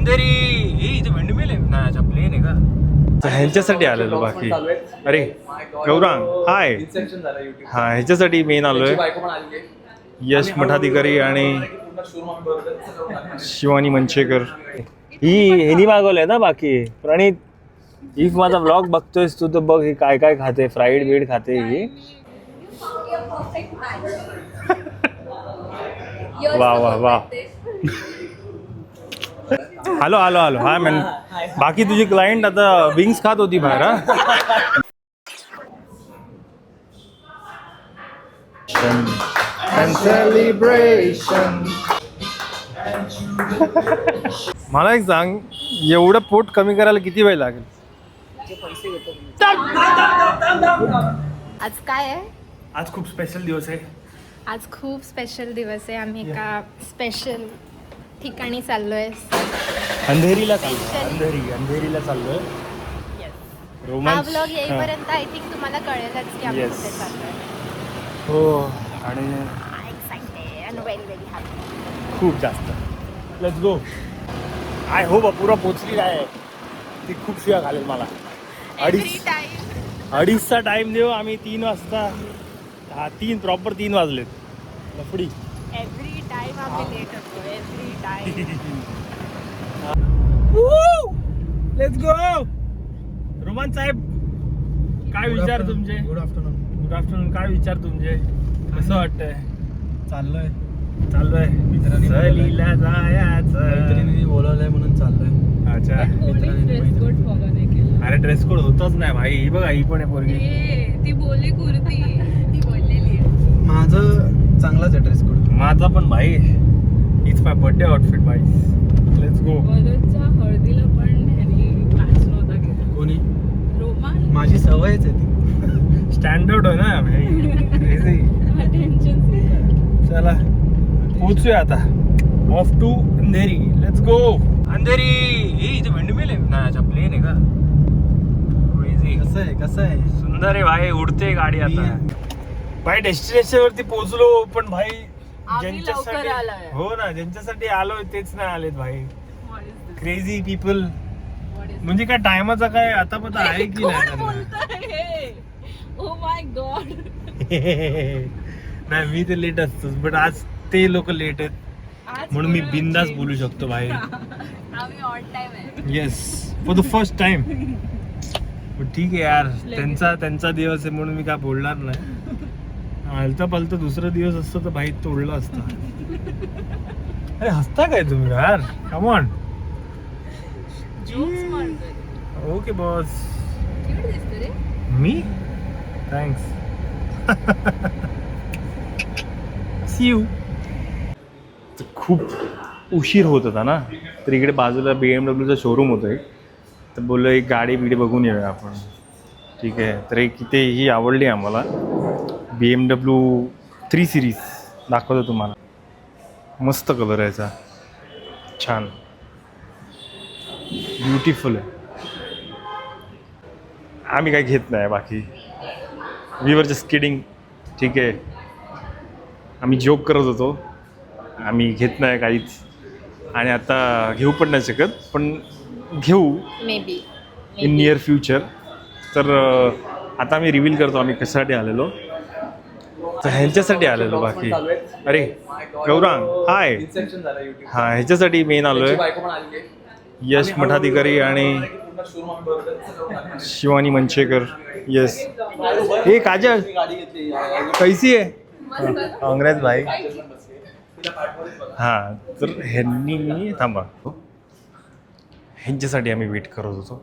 अंधेरी इथे विंडमिल आहे ना, अच्छा प्लेन आहे का? ह्यांच्यासाठी आलेलो बाकी. अरे गौरांग हाय. हा ह्याच्यासाठी मेन आलोय. यश मठाधिकारी आणि शिवानी मंचेकर ह्यांनी मागवलंय ना बाकी. प्रणित इफ माझा व्लॉग बघतोयस तू तर बघ ही काय काय खाते. फ्राईड बीड खाते ही. वा वा वा. Hello hello hello hi man. बाकी तुझी क्लायंट आता विंग्स खात होती बाहेर. सेलिब्रेशन. मला एक सांग, एवढं पोट कमी करायला किती वेळ लागेल? आज काय आहे? आज खूप स्पेशल दिवस आहे. आज खूप स्पेशल दिवस आहे. आम्ही एका स्पेशल ठिकाणी चाललोय. अंधेरीला चाललोय. अंधेरीला चाललोय. हा व्लॉग येईपर्यंत आय थिंक तुम्हाला कळेलच की आम्ही कुठे चाललोय. हो आणि एक्साइटेड व्हेरी व्हेरी हॅपी. खूप जास्त. Let's go. आय होप अपुरा पोचली आहे. ती खूप शिवा घालेल मला. अडीचचा टाइम देऊ आम्ही. 3 वाजता. हा 3 प्रॉपर 3 वाजलेत. लफडी एव्हरी टाइम आम्ही लेट होतो. Every time. Let's go. रोमान साहेब काय विचार तुमचे? Good afternoon. Good afternoon. काय विचार तुमचे? कसं वाटतंय? चाललोय मित्रांनी मैत्रिणीने बोलवलंय म्हणून चाललोय. अच्छा. अरे ड्रेस कोड होतच नाही भाई. ही बघा ही पण आहे पोरगी. ती बोलली कुर्ती. ती बोललेली माझं चांगलाच आहे ड्रेस कोड. माझा पण भाई. इट्स माय बर्थडे आउटफिट भाई. Let's go. हळदीला पण ह्यानी मॅच नव्हता केला. कोणी? रोमान. माझी सवयच आहे ती. स्टँडर्ड आहे ना भाई. चला पोहोचूया आता. Off to Andheri. Let's go. Andheri इथे विंडमिल आहे ना, अच्छा प्लेन आहे का? कसं आहे सुंदर आहे भाई. उडते गाडी आता भाई. डेस्टिनेशन वरती पोहोचलो पण भाई ज्यांच्यासाठी हो ना ज्यांच्यासाठी आलोय तेच नाही आलेत भाई. Crazy people. म्हणजे काय टायमाचा काय आता पता आहे की नाही? Oh my God. नाही मी तर लेट असतोच बट आज ते लोक लेट आहेत म्हणून मी बिंदास बोलू शकतो भाई. आम्ही ऑन टाइम आहे. Yes for the first time. ठीक आहे यार. त्यांचा दिवस आहे म्हणून मी काय बोलणार नाही. हलता पलता दुसरा दिवस असतं तर भाई तोडला असता. अरे हसता काय तुम्ही यार? Come on. Okay boss. मी थँक्स. See you. खूप उशीर होत होता ना तर इकडे बाजूला BMW शोरूम होतं एक. तर बोललो एक गाडी बिडी बघून येऊया आपण. ठीक आहे. तर एक इथे ही आवडली आम्हाला. BMW 3 सिरीज दाखवतो तुम्हाला. मस्त कलर आहे याचा. छान ब्युटिफुल आहे. आम्ही काही घेत नाही बाकी. We were just kidding. ठीक आहे. आम्ही जोक करत होतो. आम्ही घेत नाही काहीच आणि आता घेऊ पण नाही शकत पण घेऊ may be in near future. तर आता आम्ही रिव्हील करतो आम्ही कशासाठी आलेलो. तर ह्यांच्यासाठी आलेलो बाकी. अरे गौरांग हाय. हा ह्याच्यासाठी मेन आलोय. यश मठाधिकारी आणि शिवानी मंचेकर. येस. हे काजल कैसी आहे? काँग्रेस भाई. हां तर ह्यांनी थांबा. ह्यांच्यासाठी आम्ही वेट करत होतो.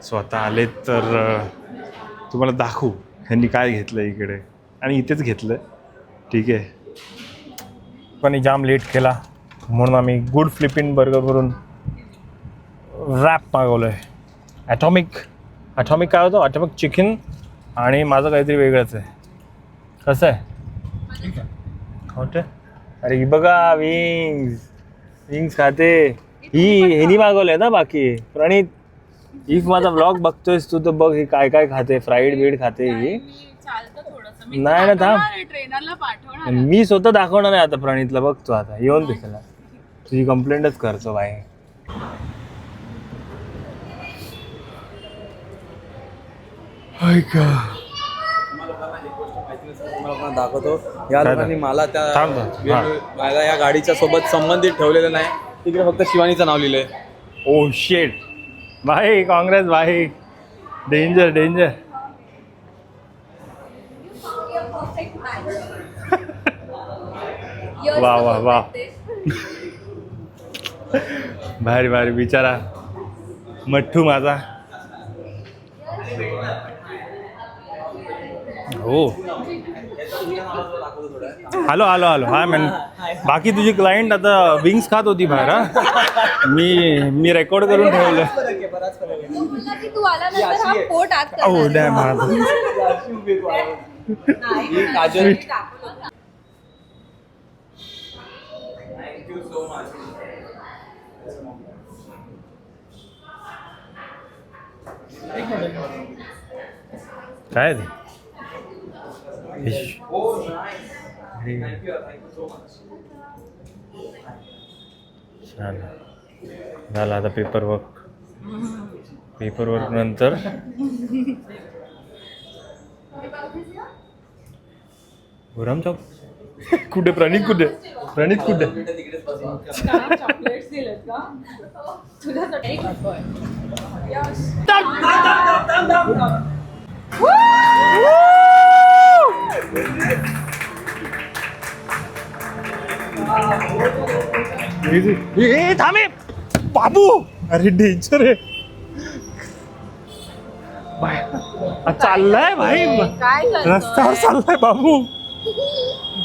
सो आता आले तर तुम्हाला दाखवू ह्यांनी काय घेतलं इकडे आणि इथेच घेतलं. ठीक आहे. पण जाम लेट केला म्हणून आम्ही गुड फ्लिपिंग बर्गरवरून रॅप मागवलं आहे. ॲटॉमिक काय होतं? ॲटॉमिक चिकन आणि माझं काहीतरी वेगळंच आहे. कसं आहे? ठीक आहे. होते. अरे ही बघा विंग्स खाते. ह्यांनी मागवलंय ना बाकी. प्रणित इफ माझा व्लॉग बघतोयस तू तर बघ ही काय काय खाते. फ्राईड बीड खाते ही. नाही ना थांब. मी स्वतः दाखवणार आहे आता प्रणितला. बघतो आता येऊन दिसेल. तुझी कंप्लेंटच करतो बाई. तुम्हाला दाखवतो. या काय लोकांनी मला त्या थांब ना. हा. मला या गाडीच्या सोबत संबंधित ठेवलेलं नाही. तिकडे फक्त शिवानीचं नाव लिहिलंय. ओ शेट भाई, काँग्रेस भाई, डेंजर डेंजर. वा वा वा, भारी भारी, बिचारा मठ्ठू माझा. हो, हॅलो हॅलो हॅलो. हा मॅन, बाकी तुझी क्लायंट आता विंग्स खात होती बाहेर. हा, मी रेकॉर्ड करून ठेवलं. तू आल्यानंतर हा पोट आत करणार ओ आहे. डॅम, माझं ही काजल. काय ते फिश. छान झालं. आता पेपर वर्क नंतर गुराम चौक. कुठे प्रणित कुठे? चॉकलेट्स दिलेत का तुझ्यासाठी? ए थांबे बाबू, अरे डेंजर आहे. चाललाय भाई, काय रस्त्यावर चाललाय बाबू,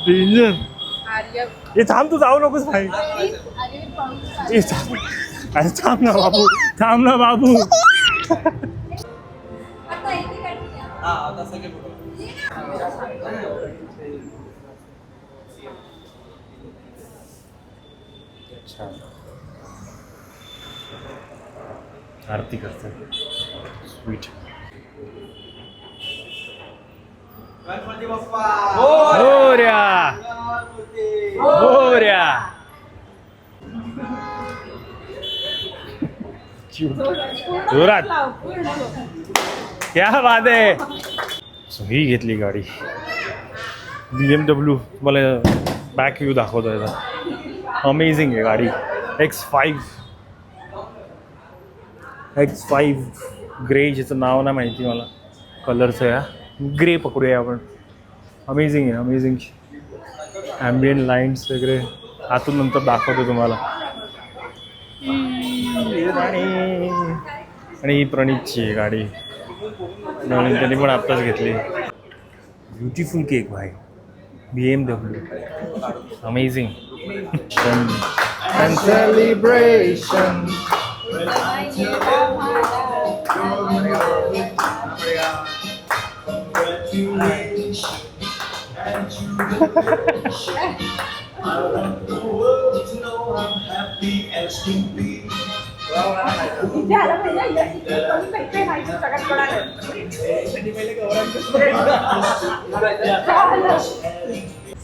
डेंजर. हे थांब, तू जाऊ नकोस भाई. ए थांब, अरे थांब ना बाबू, थांब ना बाबू. आता सगळे आरती करते स्वीट. होर्या होर्या, जोरात. क्या बात आहे. ही घेतली गाडी BMW. मला बॅक व्ह्यू दाखवतो याचा. अमेझिंग आहे गाडी. X5 ग्रे, ज्याचं नाव नाही माहिती मला, कलरचं आहे. ग्रे पकडूया आपण. अमेझिंग आहे, अमेझिंग. ॲम्बियंट लाईन्स वगैरे आतून नंतर दाखवतो तुम्हाला. आणि ही प्रणीतची आहे गाडी, नवीन त्यांनी पण आत्ताच घेतली. ब्युटिफुल केक भाई, BMW. अमेझिंग. And celebration.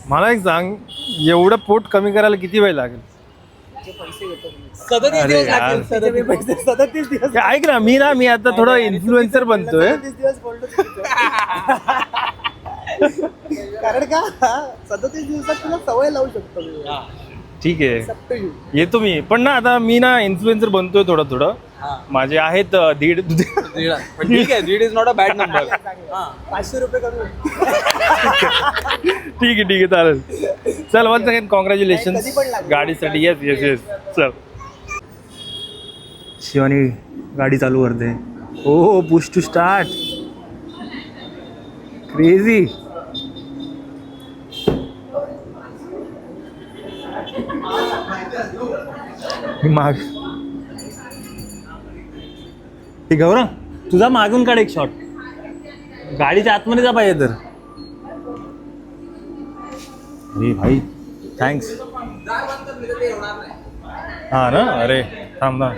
मला एक सांग, एवढं पोट कमी करायला किती वेळ लागेल? 37 दिवस लागतील. 37 दिवस. ऐक ना, मी आता थोडं इन्फ्लुएन्सर बनतोय. कारण का 37 दिवसात तुला सवय लावू शकतो. ठीक आहे, येतो मी. पण ना आता मी ना इन्फ्लुएन्सर बनतोय थोडं. माझे आहेत 1.5. ठीक आहे, 1.5 is not a bad number. 500 रुपये करू. ठीक आहे चालेल. चल, वन सेकंड, कॉंग्रॅच्युलेशन गाडीसाठी. येस. चल, शिवानी गाडी चालू करते. ओ पुश टू स्टार्ट. क्रेझी. माग हे गौरव, तुझा मागून काढ एक शॉट. गाडीच्या आतमध्ये जा पाहिजे तर. अरे भाई, थँक्स. हा ना, अरे थांब ना.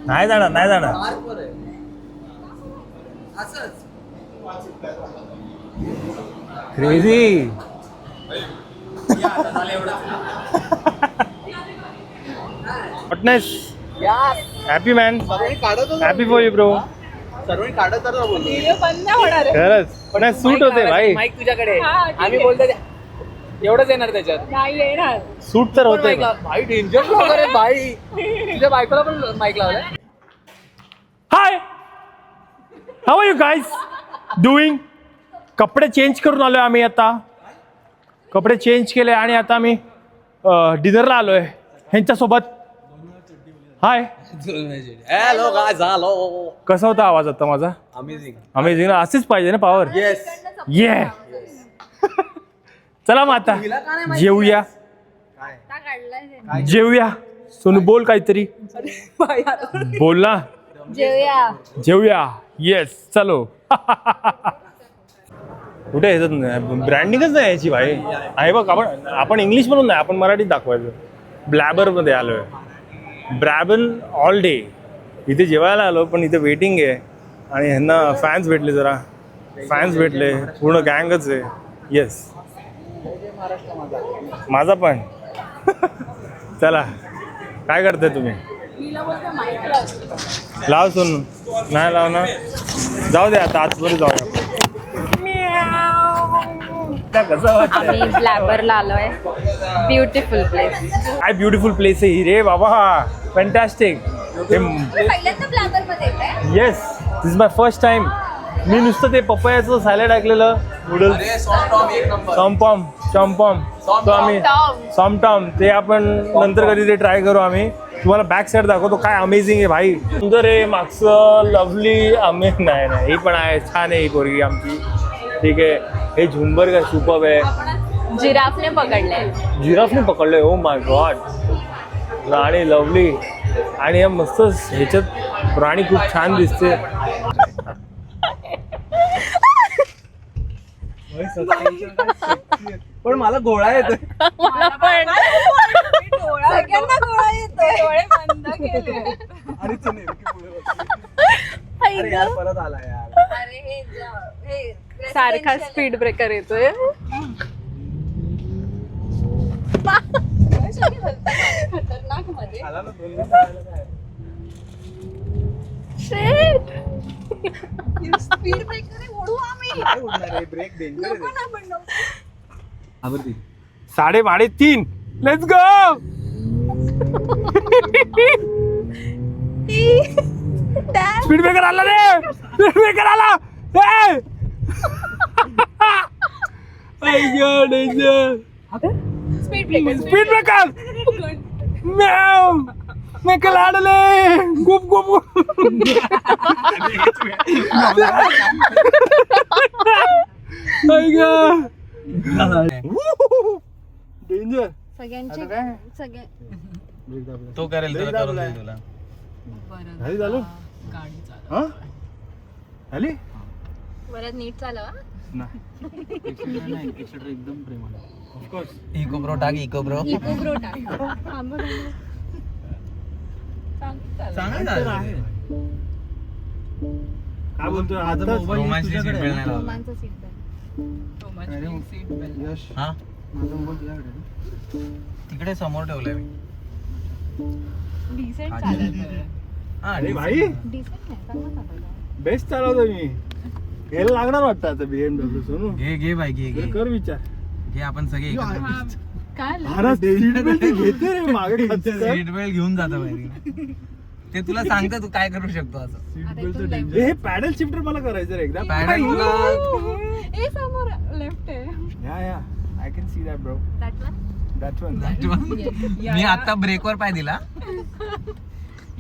नाही जाणार. Crazy. Hotness. Happy man, happy for you bro. सर्वांनी काढत तर बोललो. व्हिडिओ बंद नाही होणार आहे. खरंच पण सूट होते भाई, माईक तुझ्याकडे हा, ठीक आम्ही आहे. बोलतो एवढंच येणार त्याच्यात. नाही येणार. सूट तर होते. भाई डेंजर वगैरे भाई, तुझ्या बायकोला पण माईक लावलाय. Hi, how are you guys doing? कपडे चेंज करून आलोय आम्ही आता, कपडे चेंज केले आणि आता आम्ही डिनरला आलोय ह्यांच्यासोबत. हाय, हॅलो गाइस, हॅलो. कसा होता आवाज आता माझा? अमेझिंग. अमेझिंग ना, असेच पाहिजे ना पॉवर. येस. ये चला मग आता जेवूया, जेवूया. सोनू बोल काहीतरी, बोल ना. जेवूया. जेवूया. येस चलो. कुठे ह्याच्यात ब्रँडिंगच नाही याची भाई. आहे बघ, आपण इंग्लिश म्हणून नाही, आपण मराठीत दाखवायचं. ब्लॅबर मध्ये आलोय, ब्रॅबन ऑल डे. इथे जेवायला आलो पण इथे वेटिंग आहे आणि ह्यांना फॅन्स भेटले, जरा फॅन्स भेटले, पूर्ण गँगच आहे. येस, माझा पण. चला, काय करताय तुम्ही? लाव सोनू. नाही लाव ना, जाऊ दे आता आतमध्ये जाऊया. कसं वाटतं? आम्ही ब्लॅबरला आलोय. Beautiful place. काय ब्युटिफुल प्लेस आहे ही रे बाबा, फॅन्टॅस्टिक. पहिल्यांदा ब्लॅबर मध्ये येताय? Yes, this is my first time. मी नुसतं ते पपयाचं सॅलड ऐकलेलं, नूडल्स, सॉमपॉम, तो आम्ही सॉमटॉम, ते आपण नंतर कधी ते ट्राय करू. आम्ही तुम्हाला बॅक साईड दाखवतो, काय अमेझिंग आहे भाई. सुंदर आहे, मागचं लवली. नाही नाही, ही पण आहे, छान आहे ही पोरगी आमची. ठीक आहे, हे झुंबर काय सुपर्ब आहे. जिराफने पकडले. जिराफने पकडले. Oh my God. Rani lovely आणि या मस्त ह्याच्यात राणी खूप छान दिसते. पण मला गोळा येतोय. सगळ्यांना गोळा येतोय. डोळे बंद केले. आणि तू नेमकी पुढे बसली. अरे यार, परत आला यार. सारखा स्पीड ब्रेकर येतोय. खतरनाक मध्ये. आला ना, 2 मिनिटं आला काय? स्पीड ब्रेकर ओढू आम्ही. काय उडणार आहे? ब्रेक डेंजर आहे. नको ना, पण नको. आवडती. 3:30. Let's go. स्पीड ब्रेकर आला रे, स्पीड ब्रेकर आला. Danger. Speed breaker. Speed breaker. Ma'am मैं कलाडले गुप गुप. डेंजर. सगळ्यांचे सगळे तो करेल, तुला करून देईल तुला. झाली चालू. हा झाली. परत नीट चालवा. एकदम प्रेम. ऑफकोर्स इको प्रो टाक, इको प्रो. इको प्रो टाक. चांगलं आहे. काय बोलतोय आता? रोमांसची सीट बेल्ट नाही लावला. रोमांचं सीट बेल्ट. यश, हा तिकडे समोर ठेवलंय मी. डिसेंट चालत. हा अरे भाई, डिसेंट नाही, चांगलं चालवलं. बेस्ट चालवतो मी. घ्यायला लागणार वाटतं आता BMW. सोनू घे घे भाई, घे घे कर विचार. घे, आपण सगळे एकत्र. काय सीट बेल्ट घेते रे मागे. सीट बेल्ट घेऊन जातो भाई. ते तुला सांगतो तू काय करू शकतो असं. हे पॅडल शिफ्टर मला करायचं रे एकदा. पॅडल तुला ए समोर लेफ्ट आहे. Yeah I can see that bro. That one. मी आता ब्रेकवर पाय दिला.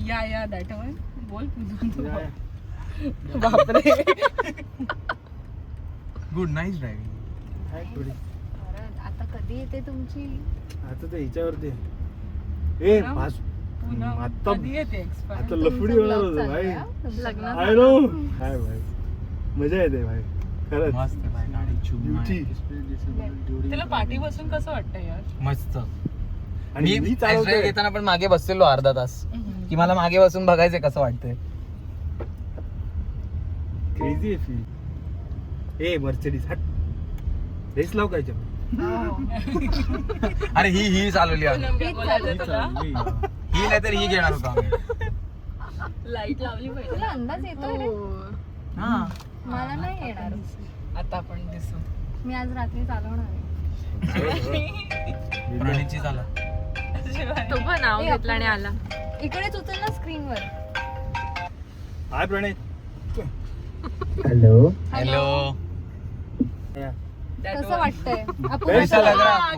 Yeah that one. बोल. बापरे. Good, nice driving. आता कधी येते तुमची? आता तर हिच्यावरती ए पास. आता आता लफडी होणार होतं भाई. लग्न आय नो. काय भाई, मजा येते भाई खरंच. मस्त भाई, गाडी ब्युटी. तुला पाठी बसून कसं वाटतं यार? मस्त. आणि मी ड्राईव्ह चालवतोय. घेताना पण मागे बसलेलो अर्धा तास, की मला मागे बसून बघायचं कसं वाटतंय. क्रेझी आहे फील. ए मर्सिडीज हट. रेस लाव काय अरे ही चालवली आहे. बोलायचं तुला. ही नाही तर ही घेणार होतो आम्ही. लाईट लावली पाहिजे तुला अंदाज येतो रे? हा मला नाही येणार. आता आपण दिसू मी आज रात्री चालवणार आहे. प्रणीतची झाला. तो पण नाव घेतलं आणि आला. इकडेच उचल ना स्क्रीनवर. हाय प्रणय. हॅलो कसं वाटतंय आपण कैसा लग रहा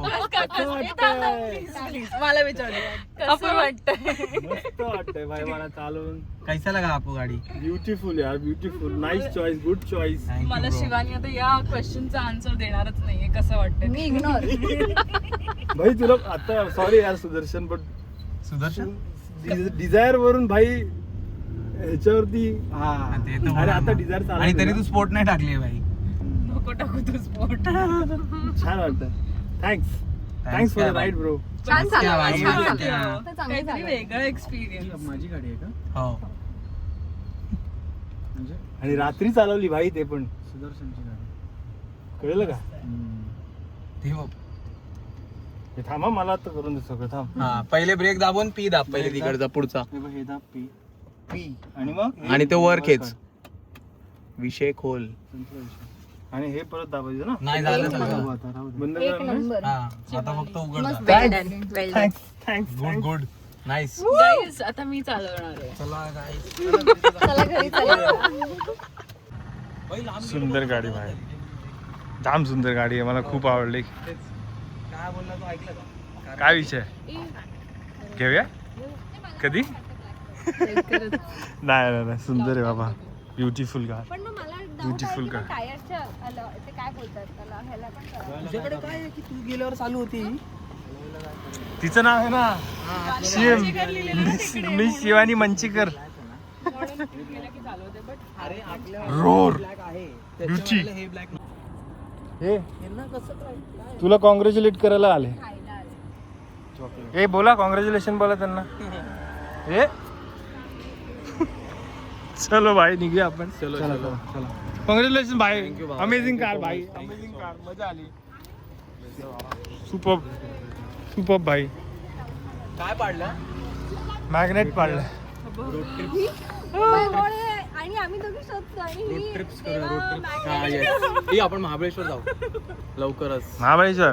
मला विचारलं कसं वाटतंय मस्त वाटतंय भाई मला चालवून. कैसा लगा आपको गाडी? ब्युटिफुल यार, beautiful. Nice choice, good choice. मला शिवानी आता या क्वेश्चनचा आन्सर देणारच नाहीये कसं वाटतंय मी इग्नोर. भाई तुला आता सॉरी यार सुदर्शन, पण सुदर्शन डिझायर वरून भाई ह्याच्यावरती ते तर अरे होणार आता ना. डिझायर चालू आणि तरी तू स्पोर्ट नाही टाकली भाई. नको टाकू तू स्पॉट छान वाटतं. Thanks for the ride bro. छान क्या चालवलं, बात छान आहे. चालवलं. तर चांगलं काहीतरी झालं. वेगळा एक्सपिरियन्स. माझी गाडी आहे का? हो आणि रात्री चालवली भाई, ते पण सुदर्शनची गाडी. कळलं का? ते बघ. हे थांबा, मला आता करून दे सगळं. थांब. हा पहिले ब्रेक दाबून पी दाब पहिले तिकडचा पुढचा हे बघ, हे दाब, पी आणि मग आणि ते वर खेच. विषय खोल. आणि हे परत दाबायचं ना. नाही झालं सगळं. बंद एक कर ना. नंबर. हा आता फक्त उघड मस्त. Well done well done. Thanks. Good good nice. Guys आता मी चालवणार आहे. चला guys. चला घरी चला. सुंदर गाडी भाई, जाम सुंदर गाडी आहे, मला खूप आवडली. काय बोलला तो ऐकलं का? काय विषय घेऊया कधी? नाही सुंदर आहे बाबा, ब्युटिफुल कार. पण मग मला Beautiful car. टायरच्या ते काय बोलतात त्याला, ह्याला पण करा. तुझ्याकडे काय आहे की तू गेल्यावर चालू होती? तिचं नाव आहे ना शिव. मी शिवानी मंचीकर. अरे रोर आहे ब्युटी. हे ब्लॅक हे तुला कॉंग्रॅच्युलेट करायला आले. हे बोला, कॉंग्रॅच्युलेशन बोला त्यांना. हे चलो भाई निघूया आपण. चलो कॉंग्रॅच्युलेशन भाई, Thank you, भाई. अमेझिंग Thank कार you, भाई, thank you, amazing thank car, मजा आली. सुपर सुपर भाई. काय पाडलं? मॅग्नेट पाडलं. आणि आम्ही दोघी शोधतो आणि रोड ही ट्रिप्स तेव्हा रोड ट्रिप. magnet- हा आपण महाबळेश्वर जाऊ लवकरच. महाबळेश्वर.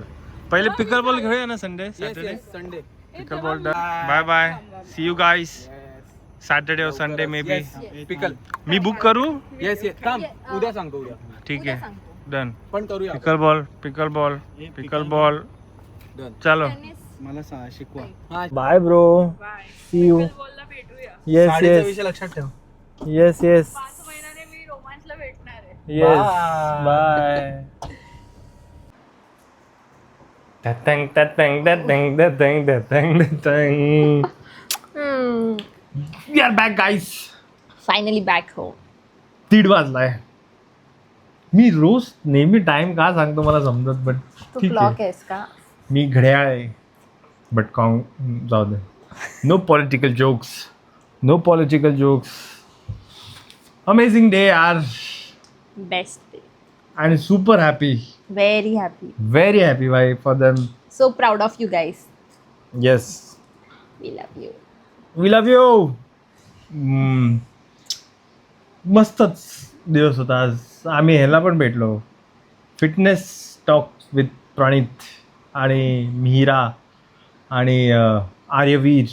पहिले पिकल बॉल खेळूया ना Sunday Saturday. Sunday. Pickleball. Bye bye, see you guys Saturday और संडे मे बी. पिकल. मी बुक करू. येस थांब उद्या सांगतो उद्या ठीक आहे, डन. पण करूया pickleball, pickleball, pickleball. Done. चलो मला शिकवा. हा बाय ब्रो, सी यू. बोलला भेटूया. येस साडीचा येस विषय लक्षात ठेव. येस येस 5 महिन्याने मी रोमांचला भेटणार आहे. येस. Bye. बाय. ततंग ततंग ततंग ततंग ततंग ततंग. We are back guys. Finally back हो. 1:30 वाजलाय. मी रोज नेहमी टाइम का सांगतो मला समजत, बट तू ठीक क्लॉक आहे. आहेस का? मी घड्याळ आहे, बट जाऊ दे. No political jokes, no political jokes. Amazing day यार, बेस्ट. आणि super happy, very happy. Very happy भाई for them. So proud of you guys. Yes, we love you. We love you. मस्तच दिवस होता आज. आम्ही ह्याला पण भेटलो, फिटनेस टॉक विथ प्रणित आणि मिहिरा आणि आर्यवीर.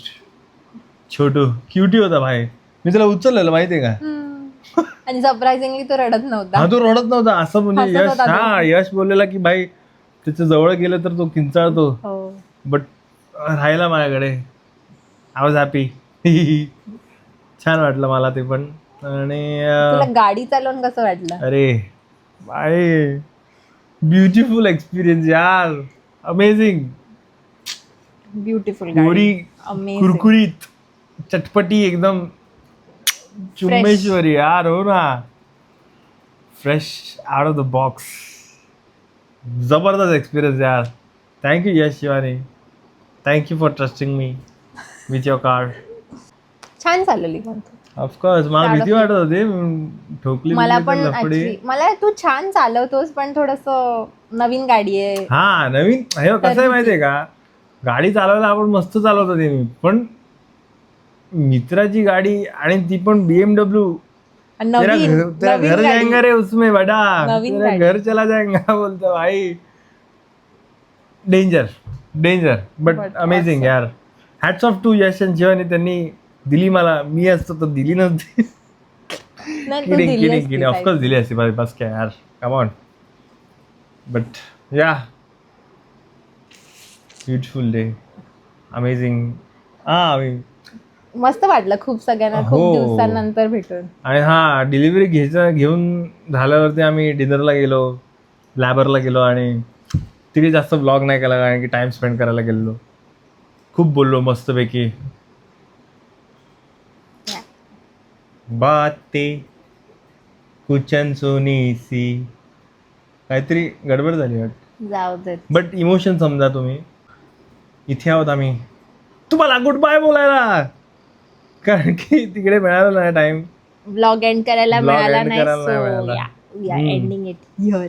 छोटू क्युटी होता भाई. मी त्याला उचललेलं माहिती आहे का? आणि सरप्राइझिंगली तो रडत नव्हता. हा, तो रडत नव्हता. असं म्हणजे हसत यश, होता तो. हा यश बोललेला की भाई त्याच्या जवळ गेलं तर तो किंचाळतो, हो. बट राहिला माझ्याकडे. I was happy. छान वाटलं मला ते पण. आणि तुला गाडी चालवून कसं वाटलं? अरे भाई, ब्युटिफुल एक्सपिरियन्स यार, अमेझिंग. ब्युटिफुल गोरी, Amazing. कुरकुरीत, चटपटी, एकदम चुम्मेश्वरी यार. हो ना, fresh out of the box. जबरदस्त एक्सपिरियन्स यार. Thank you Yash Shivani, thank you for trusting me with your car. छान चालवली पण तू. ऑफकोर्स मला भीती वाटत होती, ठोकली मला बिकली पण तर लफडी. actually- मला तू छान चालवतोस, पण थोडस नवीन गाडी आहे. हा नवीन. हे कसं आहे माहितीये का, गाडी चालवायला आपण मस्त चालवतो ते मी, पण मित्राची गाडी आणि ती पण BMW. तेरा घर जाएंगा रे उसमें बड़ा, नवीन तेरा गाडी. घर चला जाएगा बोलतो भाई. डेंजर बट अमेझिंग यार. हॅट्स ऑफ टू यश आणि शिवानी, त्यांनी दिली मला. मी असतो तर दिली नव्हती. किडिंग ऑफकोर्स दिली असती बस काय यार, कम ऑन. बट या ब्युटिफुल डे, अमेझिंग. मस्त वाटलं खूप सगळ्यांना खूप हो. दिवसांनंतर भेटून. आणि डिलिव्हरी घेऊन झाल्यावरती आम्ही डिनरला गेलो, लॅबरला गेलो आणि तिथे जास्त ब्लॉग नाही केला कारण की टाइम स्पेंड करायला गेलेलो. खूप बोललो मस्तपैकी. बातें कुछ अनसुनी सी, काहीतरी गडबड झाली वाटत. जाऊ देत. बट इमोशन समजा तुम्ही. इथे आहोत आम्ही तुम्हाला गुड बाय बोलायला, कारण की तिकडे मिळालं नाही टाइम. ब्लॉग एंड करायला Vlog मिळाला end नाही, करायला नाही मिळाला. सो या एंडिंग इट हिअर.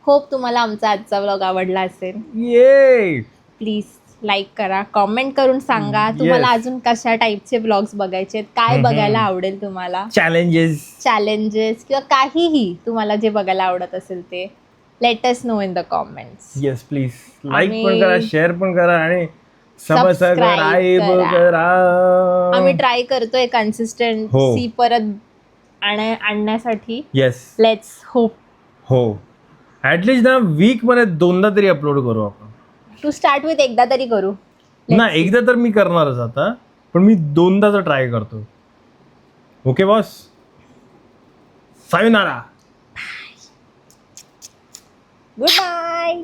होप तुम्हाला आमचा आजचा ब्लॉग आवडला असेल. ये प्लीज लाईक करा, कॉमेंट करून सांगा तुम्हाला अजून कशा टाईपचे ब्लॉग्स बघायचे, काय बघायला आवडेल तुम्हाला, चॅलेंजेस किंवा काहीही तुम्हाला जे बघायला आवडत असेल ते let us know in the comments. Yes please. Like पण आम्ही- करा, शेअर पण करा आणि सबस्क्राईब Subscribe करा. आम्ही ट्राय करतोय कन्सिस्टन्सी हो. परत आणण्यासाठी. Yes let's hope. हो, ऍटलिस्ट ना वीक मध्ये 2दा तरी अपलोड करू आपण. टू स्टार्ट विथ एकदा तरी करू. ना एकदा तर मी करणारच आता, पण मी 2दाचा ट्राय करतो. Okay boss, sayonara. Good bye.